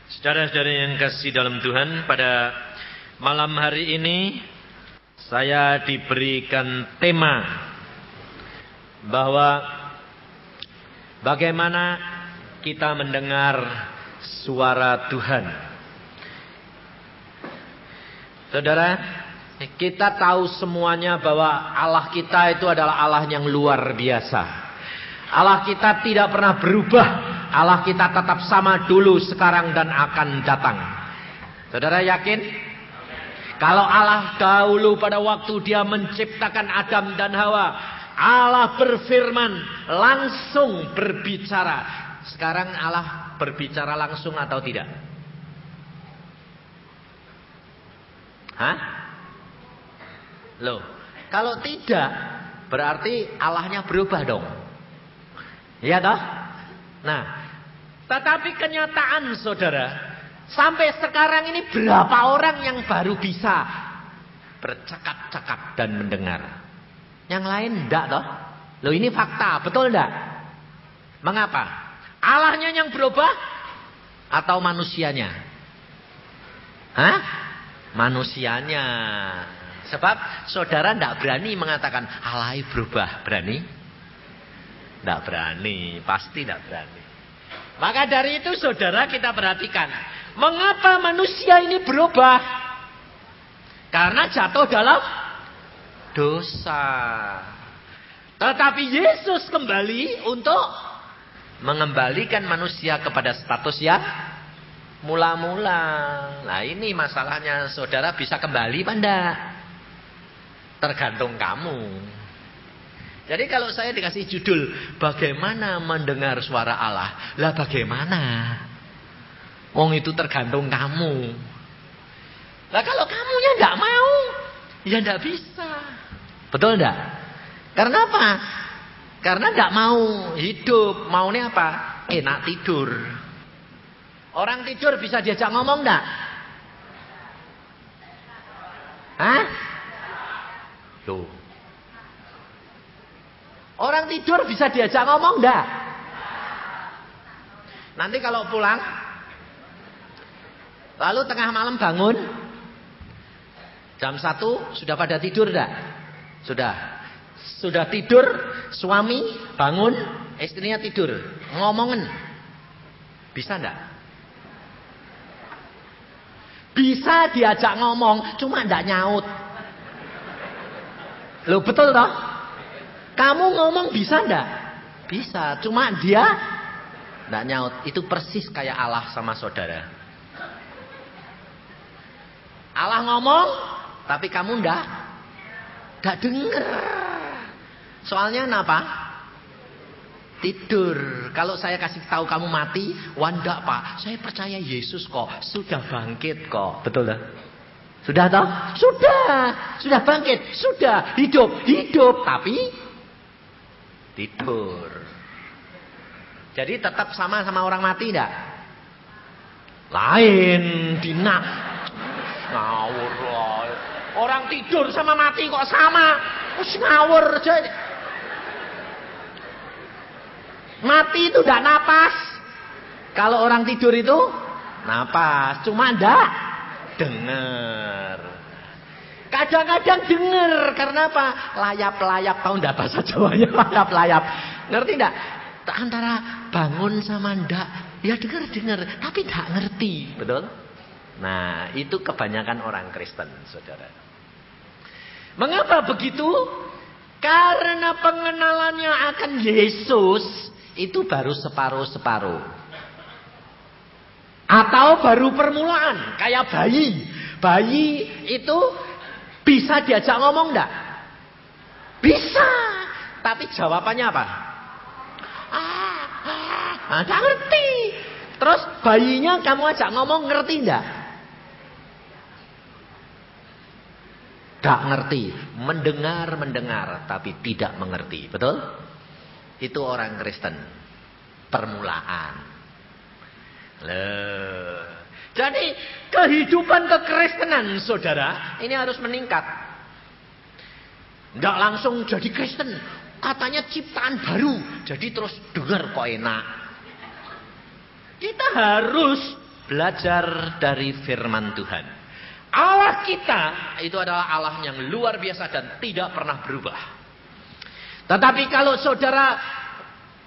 Saudara-saudara yang kasih dalam Tuhan, pada malam hari ini saya diberikan tema bahwa bagaimana kita mendengar suara Tuhan. Saudara, kita tahu semuanya bahwa Allah kita itu adalah Allah yang luar biasa. Allah kita tidak pernah berubah. Allah kita tetap sama dulu, sekarang, dan akan datang. Saudara yakin? Kalau Allah dahulu pada waktu dia menciptakan Adam dan Hawa, Allah berfirman, langsung berbicara. Sekarang Allah berbicara langsung atau tidak? Hah? Loh, kalau tidak, berarti Allahnya berubah dong. Iya toh? Nah, tetapi kenyataan saudara, sampai sekarang ini berapa orang yang baru bisa bercakap-cakap dan mendengar? Yang lain enggak toh? Loh, ini fakta, betul enggak? Mengapa? Allahnya yang berubah atau manusianya? Hah? Manusianya. Sebab saudara enggak berani mengatakan Allah berubah, berani? Tidak berani, pasti tidak berani. Maka dari itu saudara, kita perhatikan, mengapa manusia ini berubah? Karena jatuh dalam dosa. Tetapi Yesus kembali untuk mengembalikan manusia kepada status yang mula-mula. Nah, ini masalahnya, saudara bisa kembali apa enggak? Tergantung kamu. Jadi kalau saya dikasih judul, bagaimana mendengar suara Allah? Lah bagaimana? Wong itu tergantung kamu. Lah kalau kamunya enggak mau, ya enggak bisa. Betul enggak? Karena apa? Karena enggak mau hidup. Maunya apa? Enak tidur. Orang tidur bisa diajak ngomong enggak? Hah? Tuh. Orang tidur bisa diajak ngomong enggak? Nanti kalau pulang, lalu tengah malam bangun, jam 1 sudah pada tidur enggak? Sudah tidur, suami bangun, istrinya tidur, ngomongin. Bisa enggak? Bisa diajak ngomong, cuma enggak nyaut. Loh, betul toh? Kamu ngomong bisa enggak? Bisa, cuma dia enggak nyaut. Itu persis kayak Allah sama saudara. Allah ngomong, tapi kamu enggak denger. Soalnya kenapa? Tidur. Kalau saya kasih tahu kamu mati, wah enggak Pak, saya percaya Yesus kok, sudah bangkit kok. Betul lah? Sudah toh? Sudah bangkit, sudah hidup, tapi tidur. Jadi tetap sama orang mati enggak? Lain, dinak. Ngawur loh. Orang tidur sama mati kok sama? Wis ngawur aja. Mati itu enggak napas. Kalau orang tidur itu napas, cuma enggak dengar. Kadang-kadang dengar, karena apa? Layap-layap, tahu enggak bahasa Jawanya? Layap-layap. Ngerti enggak? Antara bangun sama enggak, ya dengar, tapi enggak ngerti, betul? Nah, itu kebanyakan orang Kristen, saudara. Mengapa begitu? Karena pengenalannya akan Yesus itu baru separuh-separuh. Atau baru permulaan, kayak bayi. Bayi itu bisa diajak ngomong enggak? Bisa. Tapi jawabannya apa? Enggak ngerti. Terus bayinya kamu ajak ngomong, ngerti enggak? Enggak ngerti. Mendengar, tapi tidak mengerti. Betul? Itu orang Kristen. Permulaan. Loh. Jadi kehidupan kekristenan saudara ini harus meningkat. Enggak langsung jadi Kristen. Katanya ciptaan baru. Jadi terus dengar kok enak. Kita harus belajar dari firman Tuhan. Allah kita itu adalah Allah yang luar biasa dan tidak pernah berubah. Tetapi kalau saudara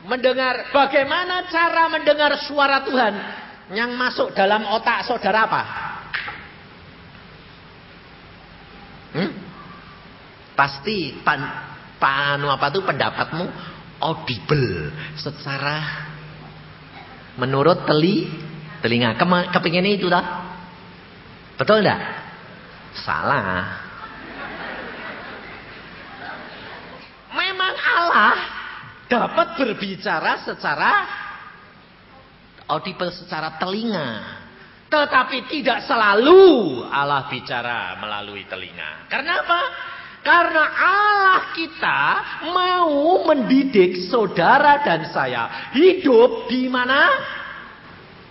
mendengar, bagaimana cara mendengar suara Tuhan? Yang masuk dalam otak saudara apa? Pasti pendapatmu audible secara menurut telinga. Kepinginnya itu dah. Betul enggak? Salah. Memang Allah dapat berbicara secara audible, secara telinga. Tetapi tidak selalu Allah bicara melalui telinga. Karena apa? Karena Allah kita mau mendidik saudara dan saya hidup di mana?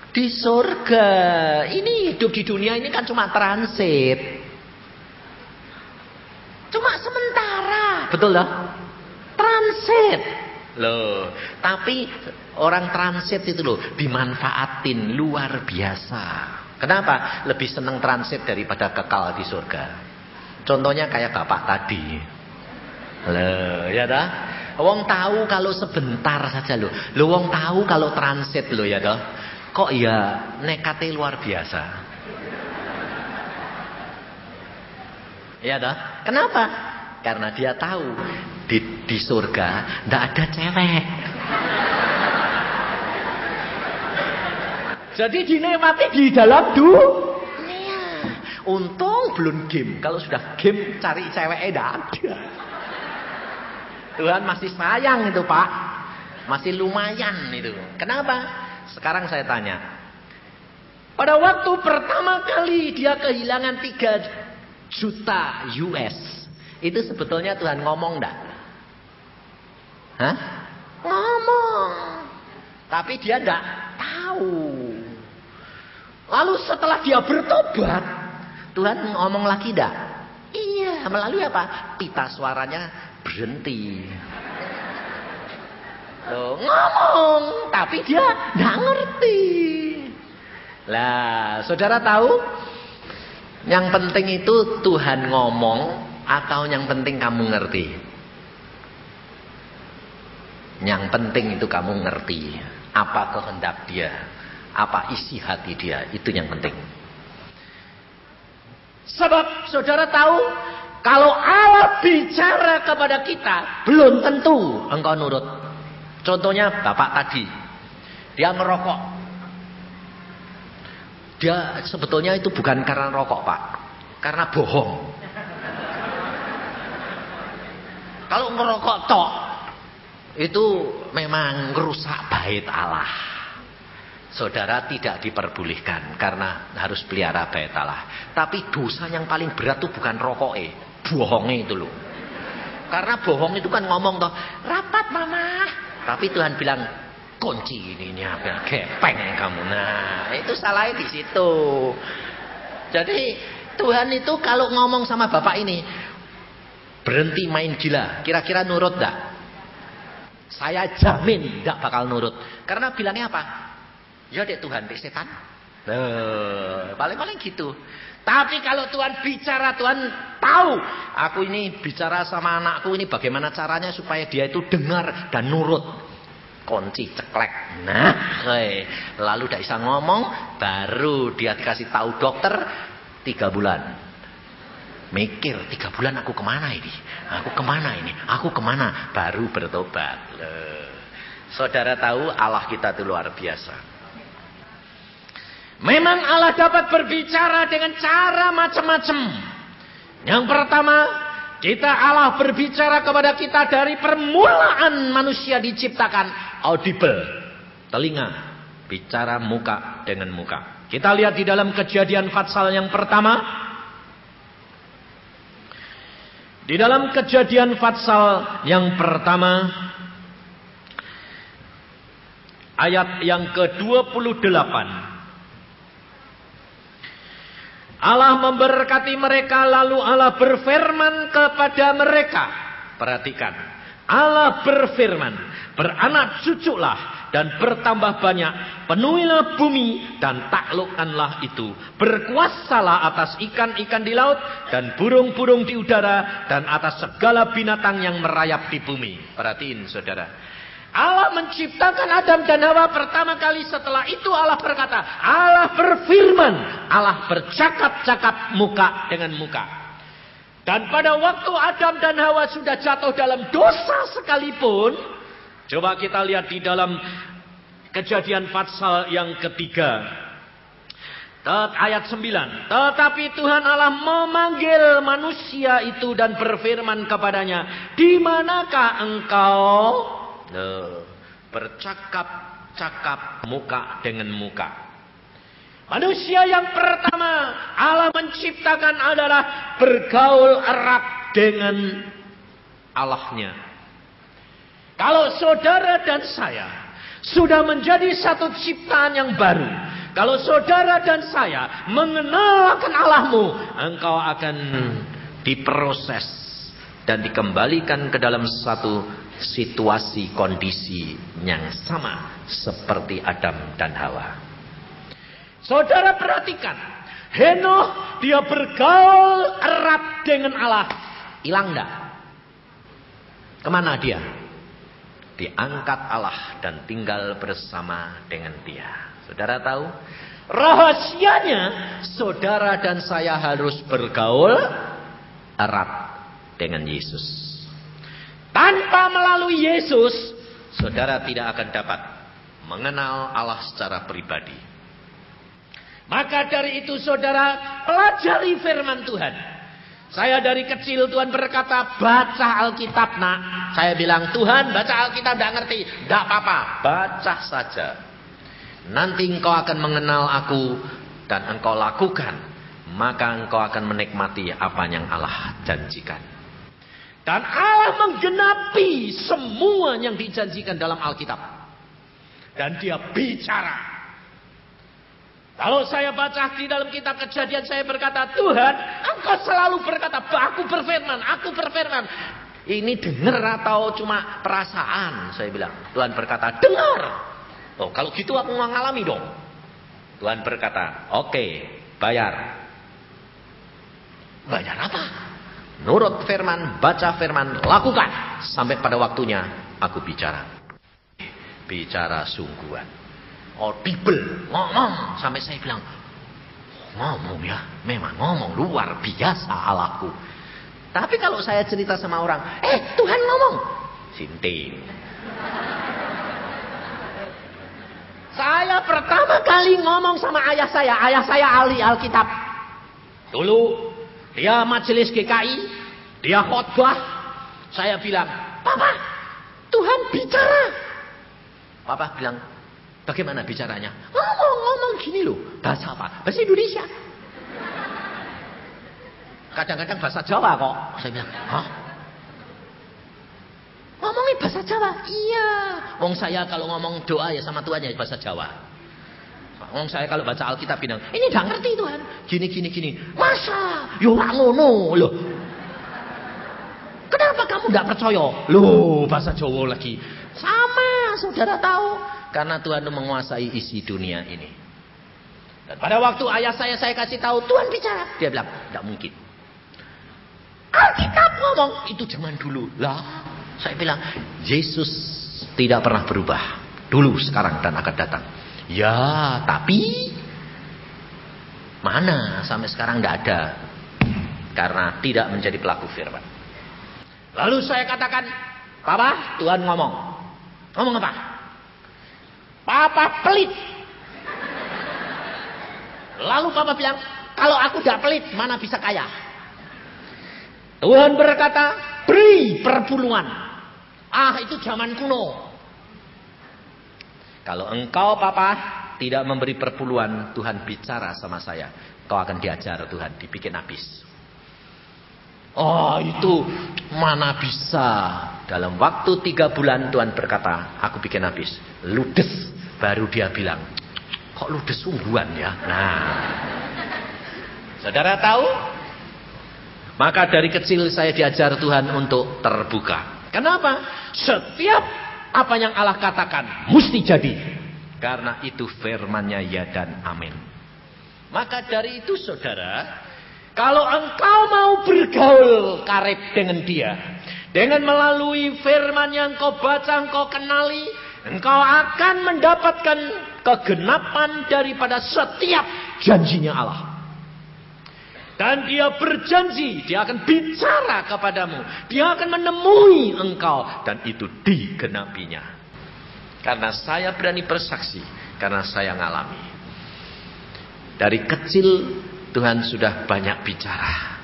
Di surga. Ini hidup di dunia ini kan cuma transit. Cuma sementara. Betul loh? Transit. Loh, tapi orang transit itu loh dimanfaatin luar biasa. Kenapa? Lebih senang transit daripada kekal di surga. Contohnya kayak bapak tadi. Loh, ya dah. Wong tahu kalau sebentar saja loh. Loh, wong tahu kalau transit loh ya dah. Kok ya nekatnya luar biasa. Ya dah. Kenapa? Karena dia tahu di surga ndak ada cewek. Jadi dinikmati di dalam dunia. Untung belum game. Kalau sudah game cari cewek ndak ada. Tuhan masih sayang itu Pak. Masih lumayan itu. Kenapa? Sekarang saya tanya. Pada waktu pertama kali dia kehilangan 3 juta US. Itu sebetulnya Tuhan ngomong enggak? Hah? Ngomong. Tapi dia enggak tahu. Lalu setelah dia bertobat, Tuhan ngomong lagi enggak? Iya, melalui apa? Pita suaranya berhenti. Loh, ngomong, tapi dia enggak ngerti. Lah, saudara tahu? Yang penting itu Tuhan ngomong atau yang penting kamu ngerti? Yang penting itu kamu ngerti apa kehendak dia, apa isi hati dia, itu yang penting. Sebab saudara tahu, kalau Allah bicara kepada kita, belum tentu engkau nurut. Contohnya bapak tadi, dia merokok. Dia sebetulnya itu bukan karena rokok Pak, karena bohong. Kalau merokok tok itu memang merusak bait Allah. Saudara tidak diperbolehkan karena harus pelihara bait Allah. Tapi dosa yang paling berat itu bukan rokoknya, bohongnya itu loh. Karena bohong itu kan ngomong toh, rapat mama. Tapi Tuhan bilang kunci ini apa gepeng kamu. Nah, itu salahnya di situ. Jadi Tuhan itu kalau ngomong sama bapak ini, berhenti main gila, kira-kira nurut enggak? Saya jamin enggak bakal nurut. Karena bilangnya apa? Ya dek Tuhan, dek setan. Paling-paling gitu. Tapi kalau Tuhan bicara, Tuhan tahu aku ini bicara sama anakku ini bagaimana caranya supaya dia itu dengar dan nurut. Kunci ceklek. Nah, lalu tidak bisa ngomong, baru dia dikasih tahu dokter 3 bulan. Mikir 3 bulan aku kemana ini? Aku kemana ini? Aku kemana? Baru bertobat. Saudara tahu Allah kita itu luar biasa. Memang Allah dapat berbicara dengan cara macam-macam. Yang pertama, Allah berbicara kepada kita dari permulaan manusia diciptakan audible, telinga, bicara muka dengan muka. Kita lihat di dalam Kejadian pasal yang pertama. Di dalam Kejadian pasal yang pertama, ayat yang ke-28. Allah memberkati mereka, lalu Allah berfirman kepada mereka. Perhatikan, Allah berfirman, beranak cuculah dan bertambah banyak. Penuhilah bumi dan taklukkanlah itu. Berkuasalah atas ikan-ikan di laut dan burung-burung di udara dan atas segala binatang yang merayap di bumi. Perhatiin saudara. Allah menciptakan Adam dan Hawa pertama kali. Setelah itu Allah berkata, Allah berfirman, Allah bercakap-cakap muka dengan muka. Dan pada waktu Adam dan Hawa sudah jatuh dalam dosa sekalipun, coba kita lihat di dalam Kejadian pasal yang ketiga. Ayat 9. Tetapi Tuhan Allah memanggil manusia itu dan berfirman kepadanya, di manakah engkau? Bercakap-cakap muka dengan muka. Manusia yang pertama Allah menciptakan adalah bergaul erat dengan Allahnya. Kalau saudara dan saya sudah menjadi satu ciptaan yang baru, kalau saudara dan saya mengenal akan Allahmu, engkau akan diproses dan dikembalikan ke dalam satu situasi kondisi yang sama seperti Adam dan Hawa. Saudara perhatikan, Henokh dia bergaul erat dengan Allah. Hilang enggak? Kemana dia? Diangkat Allah dan tinggal bersama dengan dia. Saudara tahu? Rahasianya, saudara dan saya harus bergaul erat dengan Yesus. Tanpa melalui Yesus, saudara tidak akan dapat mengenal Allah secara pribadi. Maka dari itu saudara, pelajari firman Tuhan. Saya dari kecil Tuhan berkata, baca Alkitab nak. Saya bilang, Tuhan baca Alkitab tidak ngerti. Tidak apa-apa, baca saja. Nanti engkau akan mengenal aku dan engkau lakukan. Maka engkau akan menikmati apa yang Allah janjikan. Dan Allah menggenapi semua yang dijanjikan dalam Alkitab. Dan dia bicara. Kalau saya baca di dalam kitab Kejadian, saya berkata, Tuhan, engkau selalu berkata, aku berfirman. Ini dengar atau cuma perasaan? Saya bilang, Tuhan berkata, dengar. Oh, kalau gitu aku mengalami dong. Tuhan berkata, oke, bayar. Bayar apa? Nurut firman, baca firman, lakukan. Sampai pada waktunya, aku bicara. Bicara sungguhan. Audible, ngomong. Sampai saya bilang, ngomong ya, memang ngomong luar biasa Allahku. Tapi kalau saya cerita sama orang, Tuhan ngomong, sinting. Saya pertama kali ngomong sama ayah saya ahli Alkitab. Dulu dia majelis GKI, dia khotbah. Saya bilang, Papa, Tuhan bicara. Papa bilang, bagaimana bicaranya? Ngomong gini loh. Bahasa apa? Bahasa Indonesia. Kadang-kadang bahasa Jawa kok. Saya bilang, hah? Ngomongin bahasa Jawa? Iya. Wong saya kalau ngomong doa ya sama Tuhan ya bahasa Jawa. Wong saya kalau baca Alkitab bilang, ini gak ngerti Tuhan. Gini. Masa? Yo gak ngono loh. Kenapa kamu gak percaya? Loh, bahasa Jawa lagi. Sama, saudara tahu. Karena Tuhan itu menguasai isi dunia ini. Dan pada waktu ayah saya kasih tahu, Tuhan bicara. Dia bilang, tidak mungkin. Alkitab ngomong, itu zaman dulu. Lah, saya bilang, Yesus tidak pernah berubah. Dulu, sekarang, dan akan datang. Ya, tapi mana sampai sekarang tidak ada. Karena tidak menjadi pelaku firman. Lalu saya katakan, Papa, Tuhan ngomong. Ngomong apa? Papa pelit. Lalu Papa bilang, kalau aku tidak pelit, mana bisa kaya? Tuhan berkata, beri perpuluhan. Itu zaman kuno. Kalau engkau Papa tidak memberi perpuluhan, Tuhan bicara sama saya. Kau akan diajar Tuhan, dibikin habis. Itu mana bisa. Dalam waktu 3 bulan Tuhan berkata, aku bikin habis. Ludes. Baru dia bilang, kok ludes sungguhan ya. Nah, saudara tahu? Maka dari kecil saya diajar Tuhan untuk terbuka. Kenapa? Setiap Apa yang Allah katakan mesti jadi. Karena itu firman-Nya ya dan amin. Maka dari itu saudara, kalau engkau mau bergaul karib dengan dia, dengan melalui firman yang engkau baca, engkau kenali, engkau akan mendapatkan kegenapan daripada setiap janjinya Allah. Dan dia berjanji, dia akan bicara kepadamu, dia akan menemui engkau, dan itu digenapinya. Karena saya berani bersaksi, karena saya ngalami. Dari kecil Tuhan sudah banyak bicara.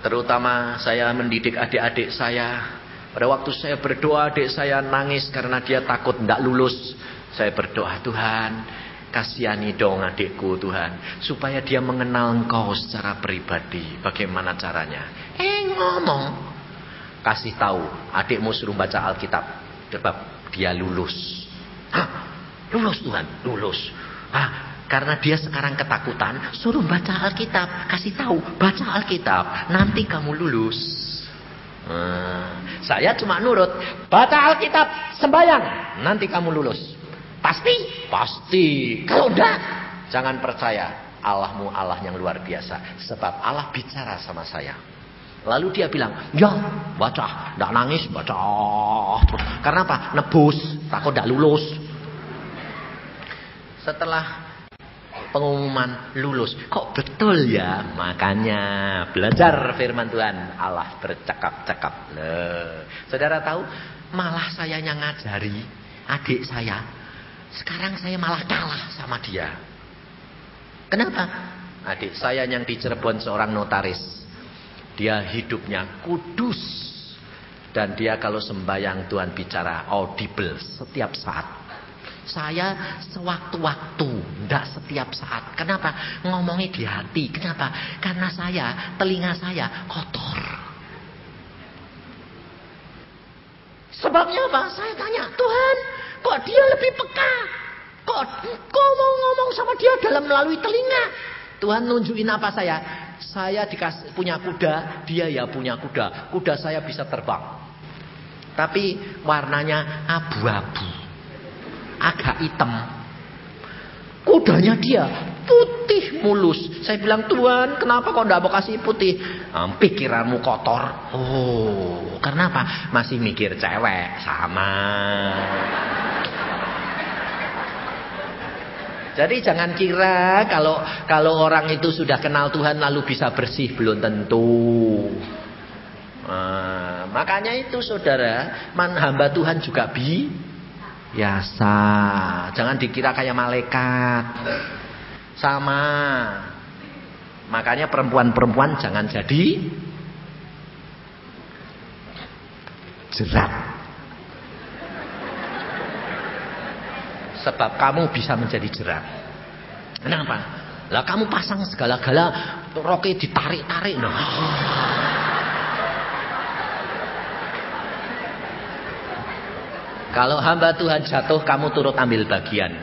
Terutama saya mendidik adik-adik saya. Pada waktu saya berdoa, adik saya nangis karena dia takut tidak lulus. Saya berdoa, Tuhan, kasihani dong adikku Tuhan, supaya dia mengenal Engkau secara pribadi. Bagaimana caranya? Ngomong. Kasih tahu, adikmu suruh baca Alkitab, sebab dia lulus. Hah? Lulus Tuhan, lulus. Karena dia sekarang ketakutan, suruh baca Alkitab, kasih tahu, baca Alkitab, nanti kamu lulus. Saya cuma nurut, baca Alkitab, sembahyang, nanti kamu lulus. Pasti? Pasti. Kalau enggak, jangan percaya. Allahmu Allah yang luar biasa, sebab Allah bicara sama saya. Lalu dia bilang, ya baca, enggak nangis, baca. Karena apa? Nebus, takut enggak lulus. Setelah pengumuman lulus, kok betul ya? Makanya belajar firman Tuhan, Allah bercakap-cakap. Saudara tahu, malah saya yang ngajari adik saya. Sekarang saya malah kalah sama dia. Kenapa? Adik saya yang di Cirebon seorang notaris. Dia hidupnya kudus. Dan dia kalau sembahyang Tuhan bicara audible setiap saat. Saya sewaktu-waktu, tidak setiap saat. Kenapa? Ngomongnya di hati. Kenapa? Karena telinga saya kotor. Sebabnya apa? Saya tanya, Tuhan, kok dia lebih peka? Kok mau ngomong sama dia dalam melalui telinga? Tuhan nunjukin apa saya? Saya dikasih punya kuda, dia ya punya kuda. Kuda saya bisa terbang. Tapi warnanya abu-abu. Agak hitam. Kudanya dia putih mulus. Saya bilang, Tuhan, kenapa kok enggak mau kasih putih? Pikiranmu kotor. Oh, karena apa? Masih mikir cewek. Sama. Jadi jangan kira kalau orang itu sudah kenal Tuhan lalu bisa bersih, belum tentu. Makanya itu saudara, hamba Tuhan juga biasa. Jangan dikira kayak malaikat. Sama. Makanya perempuan-perempuan jangan jadi jerat. Sebab kamu bisa menjadi jerat. Kenapa? Lah kamu pasang segala-gala, roknya ditarik-tarik. Kalau hamba Tuhan jatuh, kamu turut ambil bagian.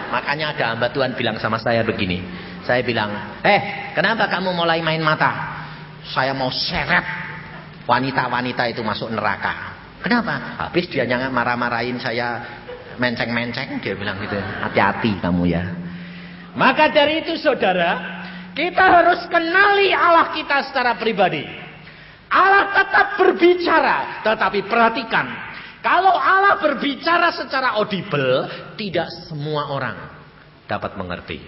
Makanya ada hamba Tuhan bilang sama saya begini. Saya bilang, kenapa kamu mulai main mata? Saya mau seret wanita-wanita itu masuk neraka. Kenapa? Habis dia jangan marah-marahin saya, menceng-menceng, dia bilang gitu. Hati-hati kamu ya. Maka dari itu saudara, kita harus kenali Allah kita secara pribadi. Allah tetap berbicara, tetapi perhatikan, kalau Allah berbicara secara audible, tidak semua orang dapat mengerti.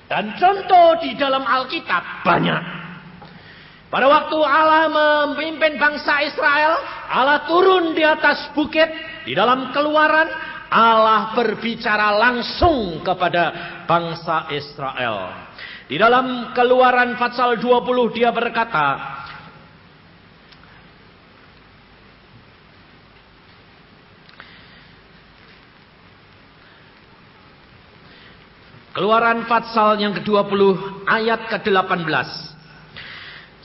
Dan contoh di dalam Alkitab banyak. Pada waktu Allah memimpin bangsa Israel, Allah turun di atas bukit. Di dalam Keluaran, Allah berbicara langsung kepada bangsa Israel. Di dalam Keluaran pasal 20 dia berkata, Keluaran pasal yang ke-20 ayat ke-18.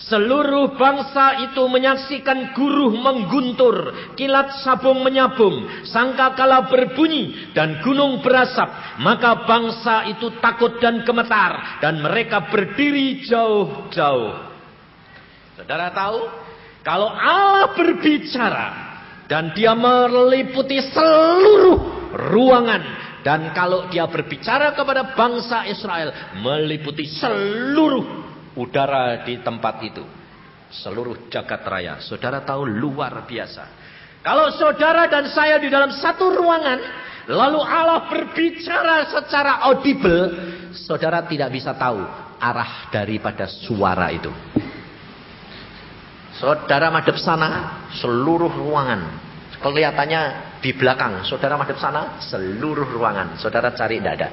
Seluruh bangsa itu menyaksikan guruh mengguntur, kilat sabung menyabung, sangkakala berbunyi, dan gunung berasap. Maka bangsa itu takut dan gemetar, dan mereka berdiri jauh-jauh. Saudara tahu, Kalau Allah berbicara dan dia meliputi seluruh ruangan, dan kalau dia berbicara kepada bangsa Israel meliputi seluruh udara di tempat itu, seluruh jagat raya. Saudara tahu, luar biasa. Kalau saudara dan saya di dalam satu ruangan, lalu Allah berbicara secara audible, saudara tidak bisa tahu arah daripada suara itu. Saudara madep sana, seluruh ruangan kelihatannya di belakang. Saudara madep sana, seluruh ruangan. Saudara cari, tidak ada.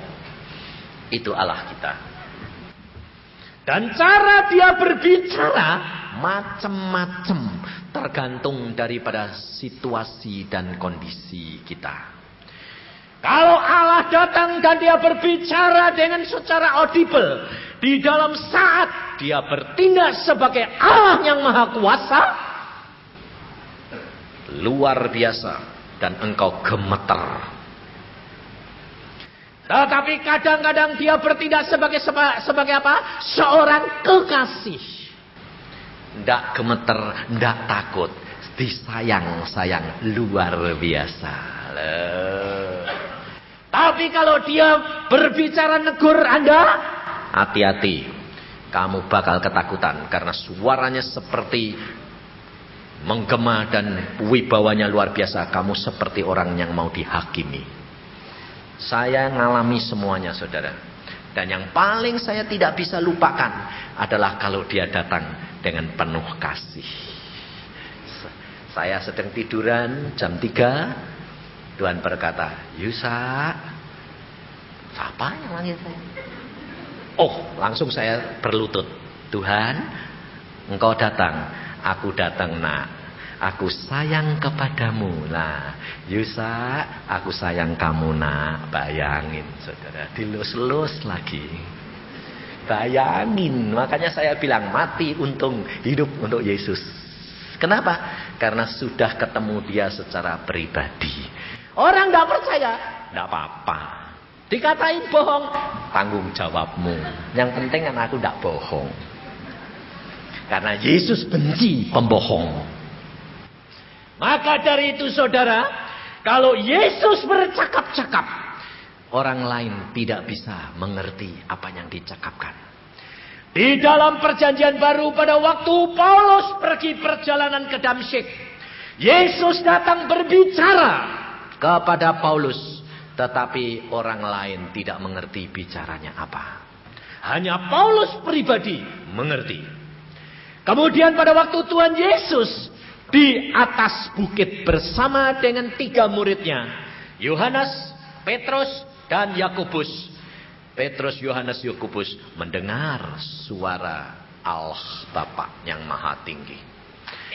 Itu Allah kita. Dan cara dia berbicara macam-macam, tergantung daripada situasi dan kondisi kita. Kalau Allah datang dan dia berbicara dengan secara audible, di dalam saat dia bertindak sebagai Allah yang maha kuasa, luar biasa, dan engkau gemeter. Tetapi kadang-kadang dia bertindak sebagai apa? Seorang kekasih. Tidak gemeter, tidak takut, disayang-sayang, luar biasa. Tapi kalau dia berbicara negur Anda, hati-hati, kamu bakal ketakutan karena suaranya seperti menggema dan wibawanya luar biasa. Kamu seperti orang yang mau dihakimi. Saya ngalami semuanya, saudara. Dan yang paling saya tidak bisa lupakan adalah kalau dia datang dengan penuh kasih. Saya sedang tiduran jam 3. Tuhan berkata, Yusa, siapa yang manggil saya? Oh, langsung saya berlutut. Tuhan, engkau datang. Aku datang, nak. Aku sayang kepadamu. Nah, Yusa, aku sayang kamu, nak. Bayangin, saudara. Dilus-lus lagi. Bayangin. Makanya saya bilang, mati untung, hidup untuk Yesus. Kenapa? Karena sudah ketemu dia secara pribadi. Orang tidak percaya, tidak apa-apa. Dikatain bohong, tanggung jawabmu. Yang penting kan aku tidak bohong. Karena Yesus benci pembohong. Maka dari itu, saudara, kalau Yesus bercakap-cakap, orang lain tidak bisa mengerti apa yang dicakapkan. Di dalam perjanjian baru pada waktu Paulus pergi perjalanan ke Damsyik, Yesus datang berbicara kepada Paulus, tetapi orang lain tidak mengerti bicaranya apa. Hanya Paulus pribadi mengerti. Kemudian pada waktu Tuhan Yesus di atas bukit bersama dengan 3 muridnya, Yohanes, Petrus, dan Yakobus. Petrus, Yohanes, Yakobus mendengar suara Allah Bapa yang Maha Tinggi.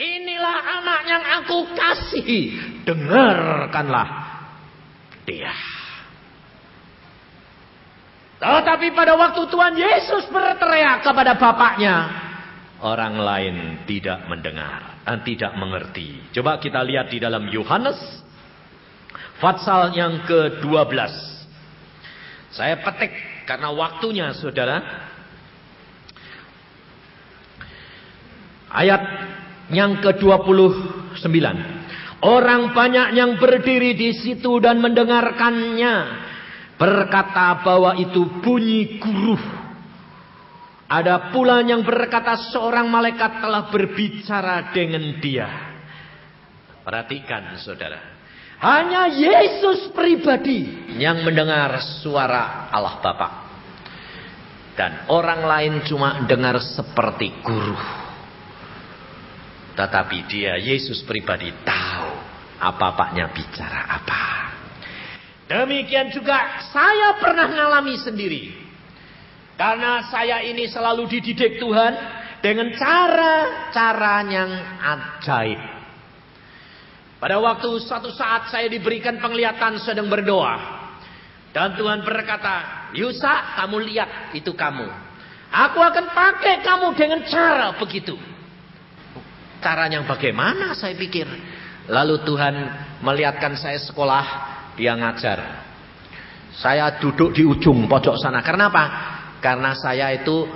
Inilah anak yang aku kasihi, dengarkanlah dia. Tetapi pada waktu Tuhan Yesus berteriak kepada Bapaknya, orang lain tidak mendengar dan tidak mengerti. Coba kita lihat di dalam Yohanes pasal yang ke-12. Saya petik karena waktunya, saudara. Ayat yang ke-29. Orang banyak yang berdiri di situ dan mendengarkannya berkata bahwa itu bunyi guruh. Ada pula yang berkata seorang malaikat telah berbicara dengan dia. Perhatikan, saudara. Hanya Yesus pribadi yang mendengar suara Allah Bapa. Dan orang lain cuma dengar seperti guruh. Tetapi dia, Yesus pribadi, tahu Bapaknya bicara apa. Demikian juga saya pernah mengalami sendiri. Karena saya ini selalu dididik Tuhan dengan cara-cara yang ajaib. Pada waktu suatu saat saya diberikan penglihatan sedang berdoa. Dan Tuhan berkata, Yusa, kamu lihat itu kamu. Aku akan pakai kamu dengan cara begitu. Cara yang bagaimana, saya pikir. Lalu Tuhan melihatkan saya sekolah, dia ngajar. Saya duduk di ujung pojok sana. Kenapa? Karena saya itu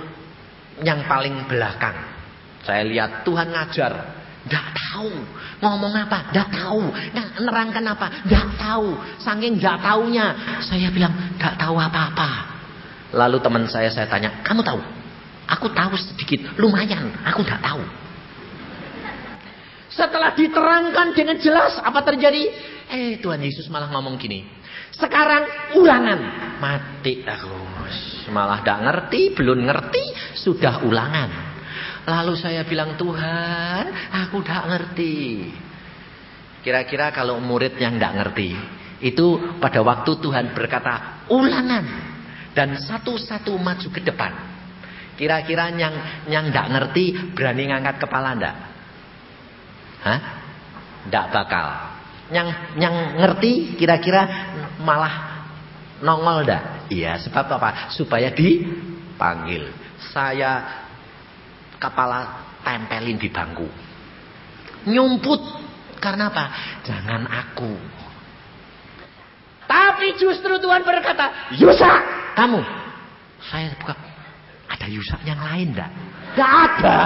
yang paling belakang. Saya lihat Tuhan ngajar. Nggak tahu. Ngomong apa? Nggak tahu. Nah, nerangkan apa? Nggak tahu. Saking nggak taunya, saya bilang nggak tahu apa-apa. Lalu teman saya tanya, kamu tahu? Aku tahu sedikit, lumayan. Aku nggak tahu. Setelah diterangkan dengan jelas apa terjadi, Tuhan Yesus malah ngomong gini. Sekarang ulangan. Mati aku. Malah nggak ngerti, belum ngerti, sudah ulangan. Lalu saya bilang, Tuhan, aku nggak ngerti. Kira-kira kalau murid yang nggak ngerti, itu pada waktu Tuhan berkata ulangan dan satu-satu maju ke depan. Kira-kira yang nggak ngerti berani ngangkat kepala ndak? Hah? Ndak bakal. Yang ngerti kira-kira malah nongol ndak? Iya, sebab apa? Supaya dipanggil. Saya kepala tempelin di bangku. Nyumput. Karena apa? Jangan aku. Tapi justru Tuhan berkata, Yusa, kamu. Saya buka. Ada Yusa yang lain enggak? Enggak ada.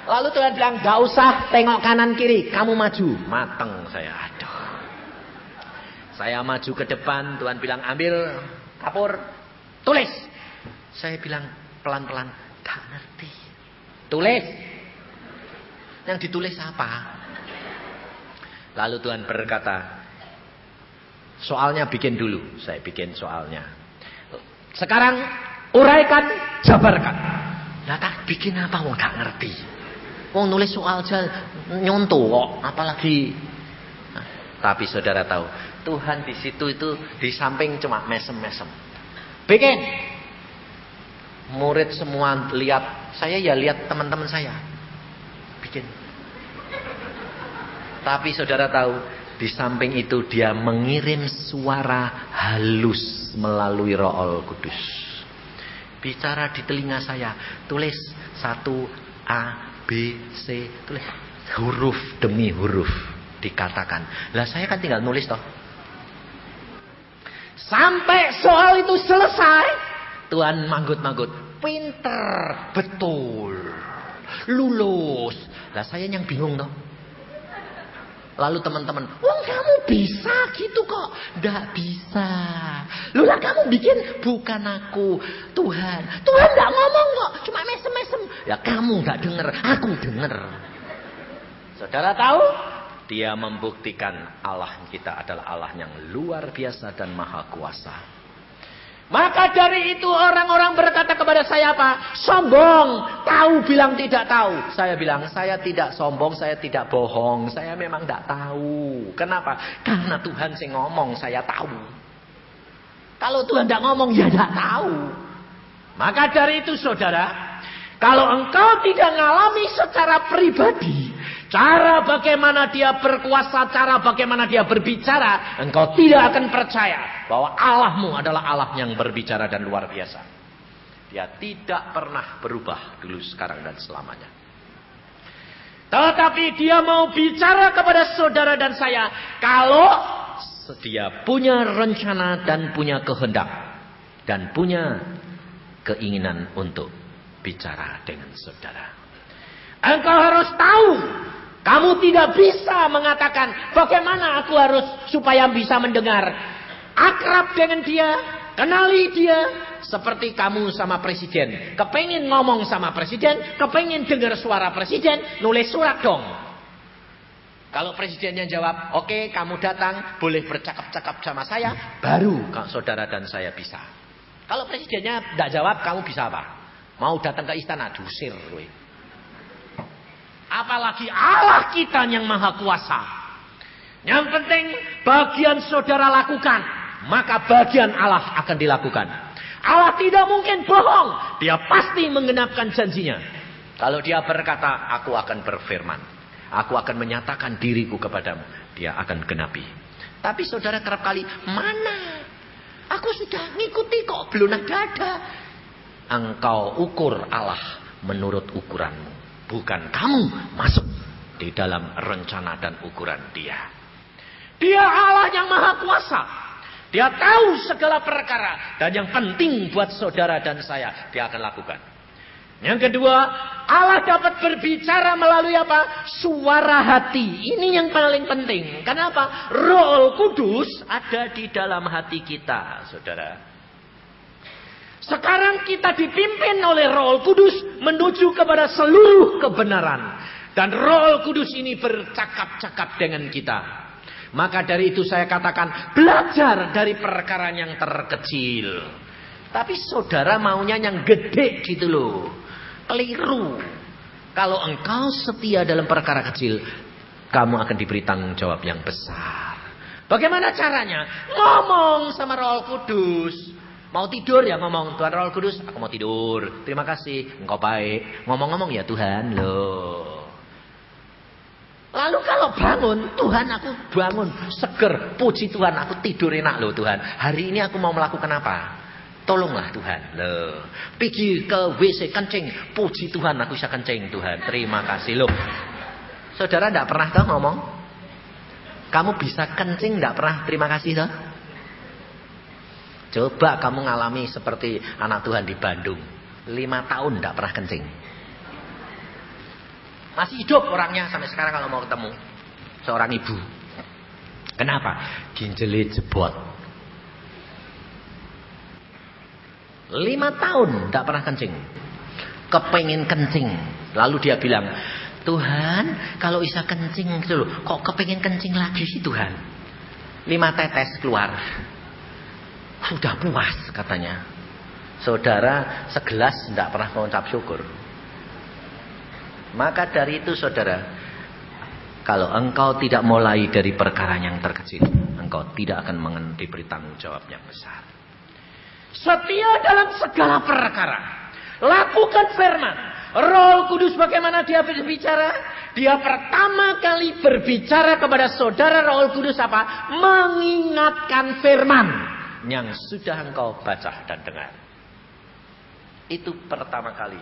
Lalu Tuhan bilang, enggak usah tengok kanan kiri, kamu maju. Mateng saya. Aduh. Saya maju ke depan, Tuhan bilang, ambil kapur, tulis. Saya bilang pelan-pelan, enggak ngerti. Tulis. Yang ditulis apa? Lalu Tuhan berkata, soalnya bikin dulu. Saya bikin soalnya. Sekarang uraikan, jabarkan. Lah tak bikin apa wong gak ngerti. Wong nulis soal aja nyontoh kok, apalagi. Nah, tapi saudara tahu, Tuhan di situ itu di samping cuma mesem-mesem. Bikin. Murid semua lihat, saya ya lihat teman-teman saya. Bikin. Tapi saudara tahu, di samping itu dia mengirim suara halus melalui Roh Kudus. Bicara di telinga saya, tulis 1A, B, C, tulis huruf demi huruf dikatakan. Lah saya kan tinggal nulis toh. Sampai soal itu selesai, Tuhan manggut-manggut. Pinter, betul, lulus. Lah saya yang bingung toh. Lalu teman-teman, wong kamu bisa gitu kok. Nggak bisa. Lu lah kamu bikin, bukan aku. Tuhan nggak ngomong kok, cuma mesem-mesem. Ya kamu nggak denger, aku denger. Saudara tahu? Dia membuktikan Allah kita adalah Allah yang luar biasa dan maha kuasa. Maka dari itu orang-orang berkata kepada saya apa? Sombong. Tahu bilang tidak tahu. Saya bilang saya tidak sombong, saya tidak bohong. Saya memang tidak tahu. Kenapa? Karena Tuhan sih ngomong, saya tahu. Kalau Tuhan tidak ngomong, ya tidak tahu. Maka dari itu saudara, kalau engkau tidak ngalami secara pribadi, cara bagaimana dia berkuasa, cara bagaimana dia berbicara, engkau tidak akan percaya bahwa Allahmu adalah Allah yang berbicara dan luar biasa. Dia tidak pernah berubah dulu, sekarang, dan selamanya. Tetapi dia mau bicara kepada saudara dan saya kalau dia punya rencana dan punya kehendak dan punya keinginan untuk bicara dengan saudara. Engkau harus tahu, kamu tidak bisa mengatakan bagaimana aku harus supaya bisa mendengar. Akrab dengan dia, kenali dia, seperti kamu sama presiden. Kepengin ngomong sama presiden, kepengin dengar suara presiden, nulis surat dong. Kalau presidennya jawab, oke, kamu datang, boleh bercakap-cakap sama saya, baru saudara dan saya bisa. Kalau presidennya tidak jawab, kamu bisa apa? Mau datang ke istana, dusir. Apalagi Allah kita yang maha kuasa. Yang penting bagian saudara lakukan, maka bagian Allah akan dilakukan. Allah tidak mungkin bohong. Dia pasti menggenapkan janjinya. Kalau dia berkata, aku akan berfirman, aku akan menyatakan diriku kepadamu, dia akan genapi. Tapi saudara kerap kali, mana? Aku sudah ngikuti kok, belum ada. Engkau ukur Allah menurut ukuranmu. Bukan kamu masuk di dalam rencana dan ukuran dia. Dia Allah yang maha kuasa. Dia tahu segala perkara. Dan yang penting buat saudara dan saya, dia akan lakukan. Yang kedua, Allah dapat berbicara melalui apa? Suara hati. Ini yang paling penting. Kenapa? Roh Kudus ada di dalam hati kita, saudara. Sekarang kita dipimpin oleh Roh Kudus menuju kepada seluruh kebenaran. Dan Roh Kudus ini bercakap-cakap dengan kita. Maka dari itu saya katakan, belajar dari perkara yang terkecil. Tapi saudara maunya yang gede gitu loh. Keliru. Kalau engkau setia dalam perkara kecil, kamu akan diberi tanggung jawab yang besar. Bagaimana caranya? Ngomong sama Roh Kudus. Mau tidur ya ngomong, Tuhan Roh Kudus, aku mau tidur. Terima kasih, engkau baik. Ngomong-ngomong ya Tuhan, loh. Lalu kalau bangun, Tuhan aku bangun, seger. Puji Tuhan, aku tidur enak loh Tuhan. Hari ini aku mau melakukan apa? Tolonglah Tuhan. Loh. Pergi ke WC kencing. Puji Tuhan aku bisa kencing Tuhan. Terima kasih loh. Saudara tidak pernah tahu ngomong? Kamu bisa kencing tidak pernah terima kasih toh? Coba kamu ngalami seperti anak Tuhan di Bandung. 5 tahun tidak pernah kencing. Masih hidup orangnya sampai sekarang kalau mau ketemu. Seorang ibu. Kenapa? Ginjalnya jebot. 5 tahun tidak pernah kencing. Kepengen kencing. Lalu dia bilang, Tuhan kalau bisa kencing gitu loh. Kok kepengen kencing lagi sih Tuhan? 5 tetes keluar. Sudah puas katanya. Saudara segelas tidak pernah mengucap syukur. Maka dari itu saudara, kalau engkau tidak mulai dari perkara yang terkecil, engkau tidak akan diberi tanggung jawab yang besar. Setia dalam segala perkara. Lakukan firman. Roh Kudus bagaimana dia berbicara? Dia pertama kali berbicara kepada saudara Roh Kudus apa? Mengingatkan firman yang sudah engkau baca dan dengar. Itu pertama kali.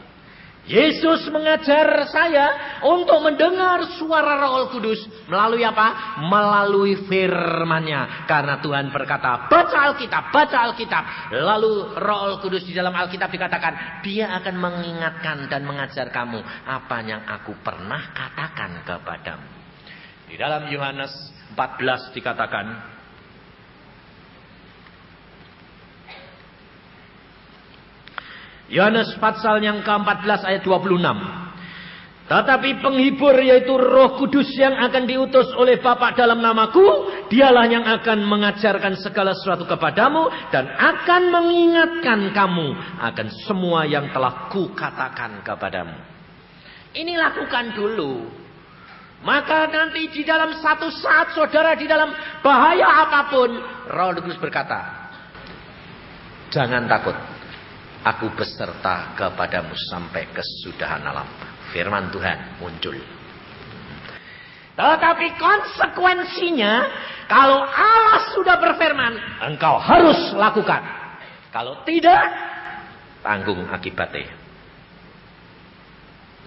Yesus mengajar saya untuk mendengar suara Roh Kudus melalui apa? Melalui firman-Nya. Karena Tuhan berkata, baca Alkitab, baca Alkitab. Lalu Roh Kudus di dalam Alkitab dikatakan, Dia akan mengingatkan dan mengajar kamu apa yang aku pernah katakan kepadamu. Di dalam Yohanes 14 dikatakan, Yohanes pasal yang ke-14 ayat 26. Tetapi penghibur yaitu Roh Kudus yang akan diutus oleh Bapa dalam namaku, dialah yang akan mengajarkan segala sesuatu kepadamu dan akan mengingatkan kamu akan semua yang telah kukatakan kepadamu. Ini lakukan dulu. Maka nanti di dalam satu saat saudara di dalam bahaya apapun, Roh Kudus berkata, jangan takut. Aku beserta kepadamu sampai kesudahan alam. Firman Tuhan muncul. Tetapi konsekuensinya, kalau Allah sudah berfirman, engkau harus lakukan. Kalau tidak, tanggung akibatnya.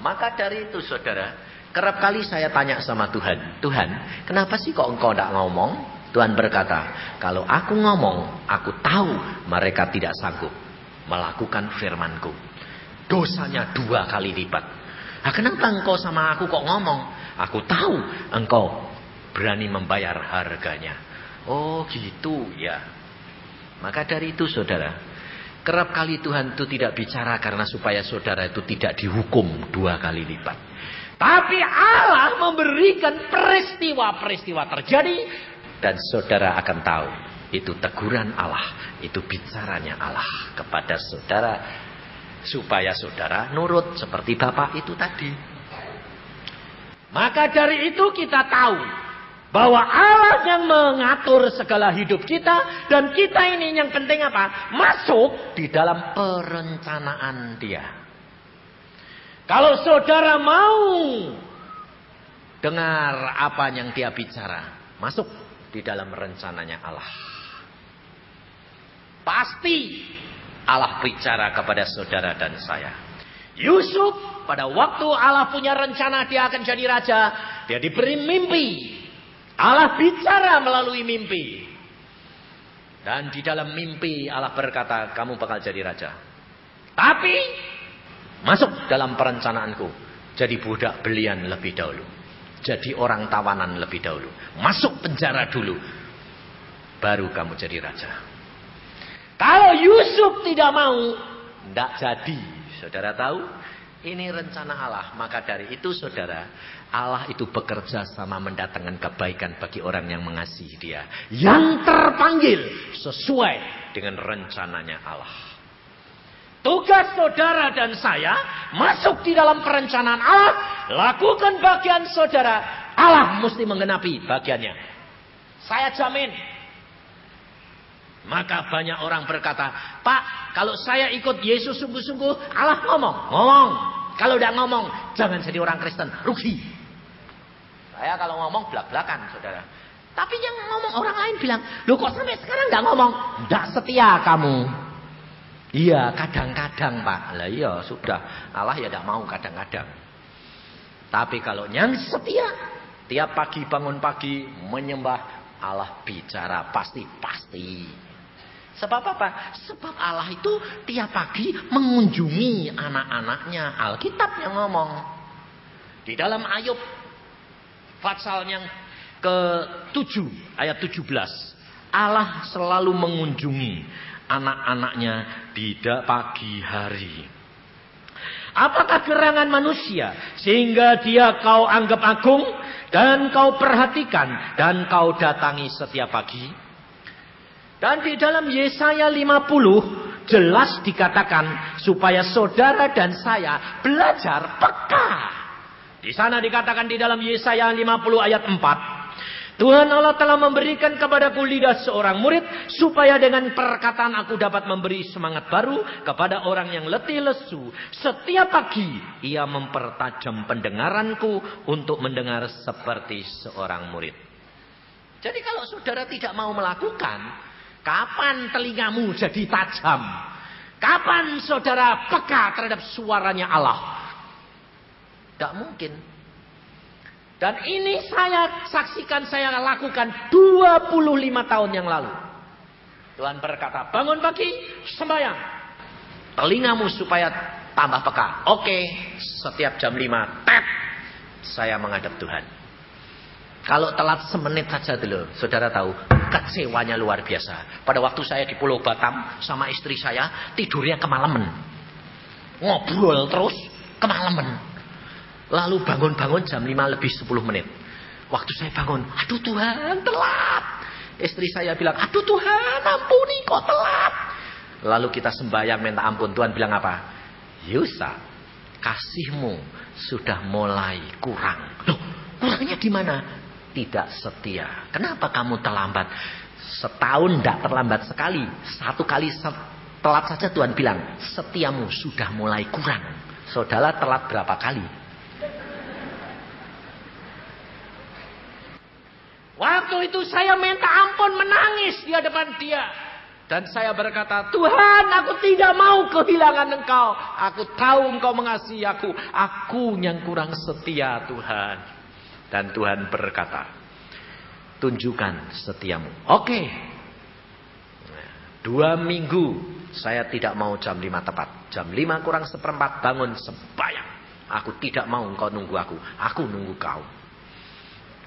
Maka dari itu saudara, kerap kali saya tanya sama Tuhan, Tuhan, kenapa sih kok engkau tidak ngomong? Tuhan berkata, kalau aku ngomong, aku tahu mereka tidak sanggup melakukan firmanku. Dosanya 2 kali lipat. Nah, kenapa engkau sama aku kok ngomong? Aku tahu engkau berani membayar harganya. Oh gitu ya. Maka dari itu saudara, kerap kali Tuhan itu tidak bicara karena supaya saudara itu tidak dihukum 2 kali lipat. Tapi Allah memberikan peristiwa-peristiwa terjadi dan saudara akan tahu. Itu teguran Allah, itu bicaranya Allah kepada saudara supaya saudara nurut seperti Bapak itu tadi. Maka dari itu kita tahu bahwa Allah yang mengatur segala hidup kita dan kita ini yang penting apa? Masuk di dalam perencanaan Dia. Kalau saudara mau dengar apa yang Dia bicara, masuk di dalam rencananya Allah. Pasti Allah bicara kepada saudara dan saya. Yusuf pada waktu Allah punya rencana dia akan jadi raja, dia diberi mimpi. Allah bicara melalui mimpi. Dan di dalam mimpi Allah berkata, kamu bakal jadi raja. Tapi Masuk dalam perencanaanku. Jadi budak belian lebih dahulu. Jadi orang tawanan lebih dahulu. Masuk penjara dulu. Baru kamu jadi raja. Kalau Yusuf tidak mau, tidak jadi. Saudara tahu? Ini rencana Allah. Maka dari itu saudara, Allah itu bekerja sama mendatangkan kebaikan bagi orang yang mengasihi dia. Yang terpanggil sesuai dengan rencananya Allah. Tugas saudara dan saya masuk di dalam perencanaan Allah. Lakukan bagian saudara. Allah mesti menggenapi bagiannya. Saya jamin. Maka banyak orang berkata, Pak, kalau saya ikut Yesus sungguh-sungguh, Allah ngomong. Ngomong. Kalau tidak ngomong, jangan jadi orang Kristen. Rugi. Saya kalau ngomong belak-belakan, saudara. Tapi yang ngomong orang lain bilang, loh kok sampai sekarang nggak ngomong? Tidak setia kamu. Iya, kadang-kadang Pak. Lah iya, sudah. Allah ya tidak mau kadang-kadang. Tapi kalau yang setia, tiap pagi bangun pagi menyembah, Allah bicara pasti-pasti. Sebab apa? Sebab Allah itu tiap pagi mengunjungi anak-anaknya. Alkitab yang ngomong. Di dalam Ayub pasal yang ke-7 ayat 17. Allah selalu mengunjungi anak-anaknya di pagi hari. Apakah gerangan manusia sehingga dia kau anggap agung dan kau perhatikan dan kau datangi setiap pagi? Dan di dalam Yesaya 50 jelas dikatakan supaya saudara dan saya belajar peka. Di sana dikatakan di dalam Yesaya 50 ayat 4. Tuhan Allah telah memberikan kepadaku lidah seorang murid supaya dengan perkataan aku dapat memberi semangat baru kepada orang yang letih lesu. Setiap pagi ia mempertajam pendengaranku untuk mendengar seperti seorang murid. Jadi kalau saudara tidak mau melakukan, kapan telingamu jadi tajam? Kapan saudara peka terhadap suaranya Allah? Tidak mungkin. Dan ini saya saksikan, saya lakukan 25 tahun yang lalu. Tuhan berkata, bangun pagi, sembahyang. Telingamu supaya tambah peka. Oke, setiap jam 5, tap, saya menghadap Tuhan. Kalau telat semenit saja dulu, saudara tahu, kecewanya luar biasa. Pada waktu saya di Pulau Batam sama istri saya, tidurnya kemalaman. Ngobrol terus, kemalaman. Lalu bangun-bangun jam 5 lebih 10 menit. Waktu saya bangun, aduh Tuhan telat. Istri saya bilang, aduh Tuhan ampuni kok telat. Lalu kita sembahyang minta ampun. Tuhan bilang apa? Yusa, kasihmu sudah mulai kurang. Loh, kurangnya di mana? Tidak setia. Kenapa kamu terlambat? Setahun tidak terlambat sekali. Satu kali telat saja Tuhan bilang, setiamu sudah mulai kurang. Saudara telat berapa kali? Waktu itu saya minta ampun, menangis di hadapan dia. Dan saya berkata, Tuhan, aku tidak mau kehilangan Engkau. Aku tahu Engkau mengasihi aku. Aku yang kurang setia, Tuhan. Dan Tuhan berkata, tunjukkan setiamu. Oke. 2 minggu saya tidak mau jam 5 tepat. Jam 5 kurang seperempat bangun sembahyang. Aku tidak mau engkau nunggu aku. Aku nunggu kau.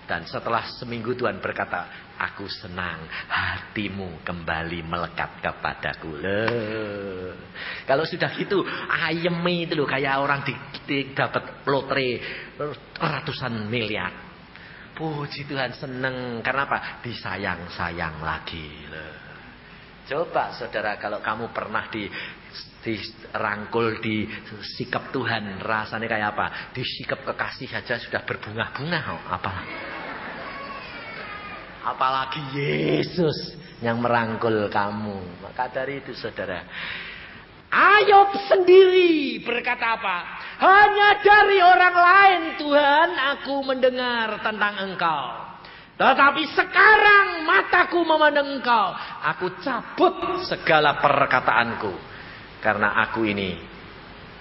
Dan setelah seminggu Tuhan berkata, aku senang hatimu kembali melekat kepadaku. Loh. Kalau sudah gitu, ayemi itu loh, kayak orang dapat lotre ratusan miliar. Puji Tuhan, senang. Karena apa? Disayang-sayang lagi. Loh. Coba saudara, kalau kamu pernah dirangkul, disikap Tuhan, rasanya kayak apa? Disikap kekasih saja sudah berbunga-bunga. Apalagi Yesus yang merangkul kamu. Maka dari itu saudara, Ayub sendiri berkata apa? Hanya dari orang lain Tuhan aku mendengar tentang Engkau. Tetapi sekarang mataku memandang Engkau. Aku cabut segala perkataanku. Karena aku ini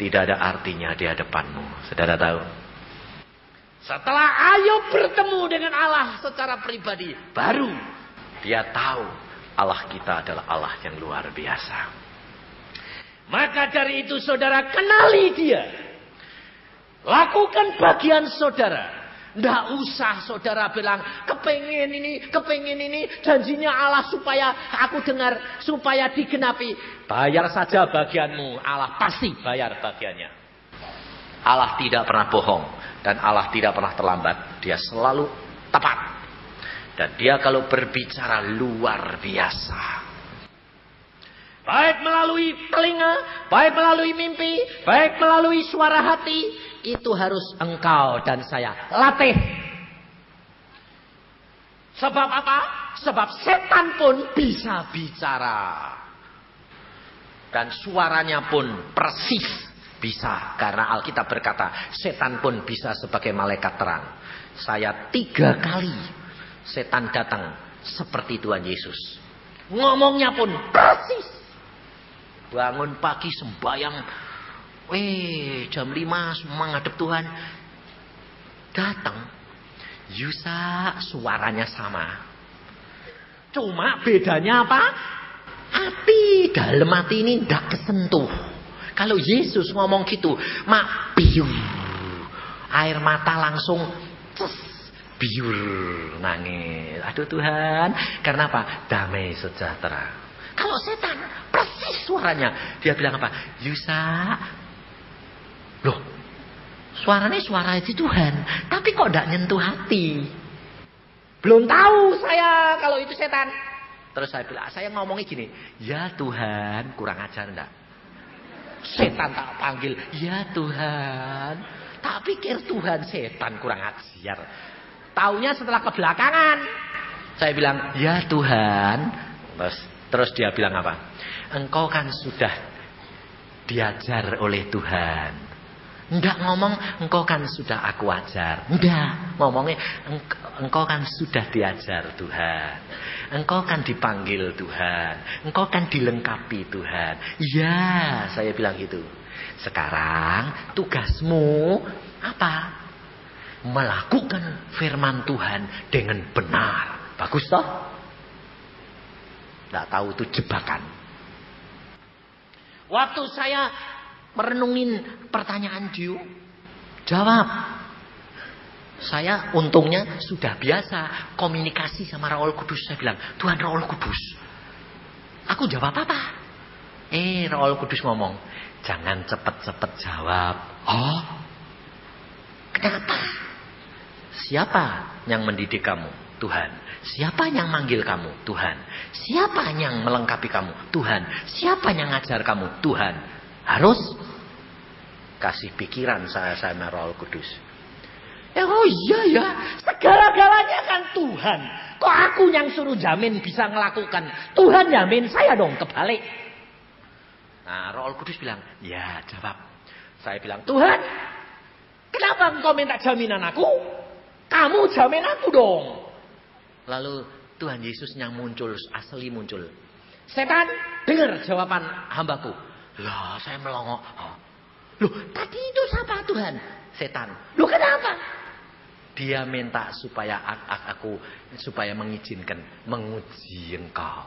tidak ada artinya di hadapanmu. Saudara tahu? Setelah Ayub bertemu dengan Allah secara pribadi, baru dia tahu Allah kita adalah Allah yang luar biasa. Maka dari itu saudara kenali dia. Lakukan bagian saudara. Tidak usah saudara bilang kepengen ini, janjinya Allah supaya aku dengar, supaya digenapi. Bayar saja bagianmu, Allah pasti bayar bagiannya. Allah tidak pernah bohong dan Allah tidak pernah terlambat. Dia selalu tepat. Dan dia kalau berbicara luar biasa. Baik melalui telinga, baik melalui mimpi, baik melalui suara hati, itu harus engkau dan saya latih. Sebab apa? Sebab setan pun bisa bicara. Dan suaranya pun persis bisa. Karena Alkitab berkata, setan pun bisa sebagai malaikat terang. Saya 3 kali setan datang seperti Tuhan Yesus. Ngomongnya pun persis. Bangun pagi sembahyang, jam 5 menghadap Tuhan. Datang, Yusa suaranya sama. Cuma bedanya apa? Hati, dalam hati ini tidak kesentuh. Kalau Yesus ngomong gitu, mak biur, air mata langsung biur, nangis. Aduh Tuhan, karena apa? Damai sejahtera. Kalau setan persis suaranya, dia bilang apa? Yusa, loh, suaranya suara itu Tuhan, tapi kok tidak nyentuh hati? Belum tahu saya kalau itu setan. Terus saya bilang, saya ngomongnya gini, ya Tuhan, kurang ajar enggak? Setan tak panggil, ya Tuhan, tak pikir Tuhan, setan kurang ajar. Taunya setelah kebelakangan, saya bilang, ya Tuhan, terus dia bilang apa? Engkau kan sudah diajar oleh Tuhan. Enggak ngomong, engkau kan sudah aku ajar. Enggak, ngomongnya, engkau kan sudah diajar Tuhan. Engkau kan dipanggil Tuhan. Engkau kan dilengkapi Tuhan. Iya, saya bilang gitu. Sekarang tugasmu apa? Melakukan firman Tuhan dengan benar. Bagus toh? Tidak tahu itu jebakan. Waktu saya merenungin pertanyaan Dio, jawab. Saya untungnya sudah biasa komunikasi sama Roh Kudus. Saya bilang, Tuhan Roh Kudus, aku jawab apa? Roh Kudus ngomong, jangan cepet-cepet jawab. Oh, kenapa? Siapa yang mendidik kamu? Tuhan. Siapa yang manggil kamu? Tuhan. Siapa yang melengkapi kamu? Tuhan. Siapa yang ngajar kamu? Tuhan. Harus kasih pikiran saya sama Roh Kudus. Oh iya ya, segala-galanya kan Tuhan. Kok aku yang suruh jamin bisa ngelakukan? Tuhan jamin saya dong, kebalik. Nah, Roh Kudus bilang, ya jawab. Saya bilang, Tuhan, kenapa engkau minta jaminan aku? Kamu jamin aku dong. Lalu Tuhan Yesus yang muncul, asli muncul. Setan, dengar jawaban hambaku. Lah, saya melongo. Loh, tadi itu siapa Tuhan? Setan. Loh, kenapa? Dia minta supaya aku supaya mengizinkan menguji engkau.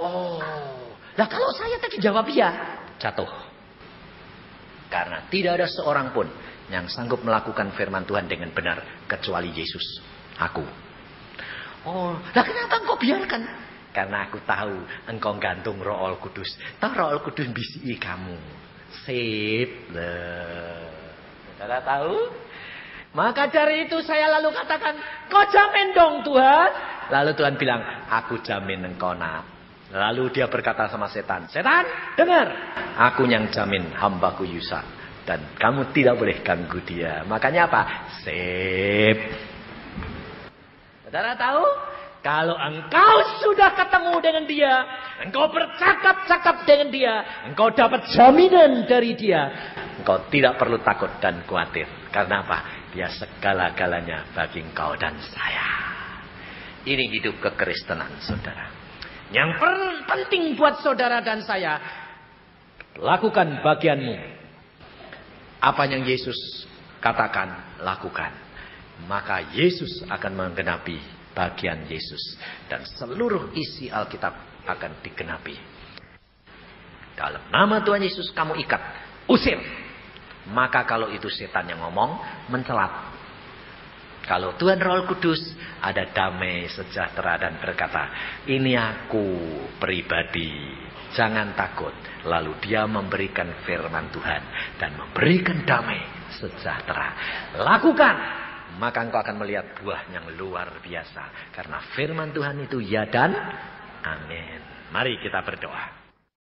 Oh, lah kalau saya tadi jawab iya, jatuh. Karena tidak ada seorang pun yang sanggup melakukan firman Tuhan dengan benar kecuali Yesus, aku. Oh, lah kenapa engkau biarkan? Karena aku tahu engkau gantung Roh Kudus. Tahu Roh Kudus bisiki kamu. Sip. Saudara tahu? Maka dari itu saya lalu katakan, kau jamin dong Tuhan. Lalu Tuhan bilang, aku jamin engkau nak. Lalu dia berkata sama setan, setan dengar, aku yang jamin hambaku Yusa. Dan kamu tidak boleh ganggu dia. Makanya apa? Sip. Saudara tahu? Kalau engkau sudah ketemu dengan dia, engkau bercakap-cakap dengan dia, engkau dapat jaminan dari dia, engkau tidak perlu takut dan khawatir. Karena apa? Dia segala-galanya bagi engkau dan saya. Ini hidup kekristenan, saudara. Yang penting buat saudara dan saya, lakukan bagianmu. Apa yang Yesus katakan, lakukan. Maka Yesus akan menggenapi bagian Yesus. Dan seluruh isi Alkitab akan digenapi. Kalau nama Tuhan Yesus kamu ikat, usir. Maka kalau itu setan yang ngomong, mencelat. Kalau Tuhan Roh Kudus ada damai, sejahtera dan berkata, ini aku pribadi, jangan takut. Lalu dia memberikan firman Tuhan dan memberikan damai, sejahtera. Lakukan, maka engkau akan melihat buah yang luar biasa. Karena firman Tuhan itu ya dan amin. Mari kita berdoa.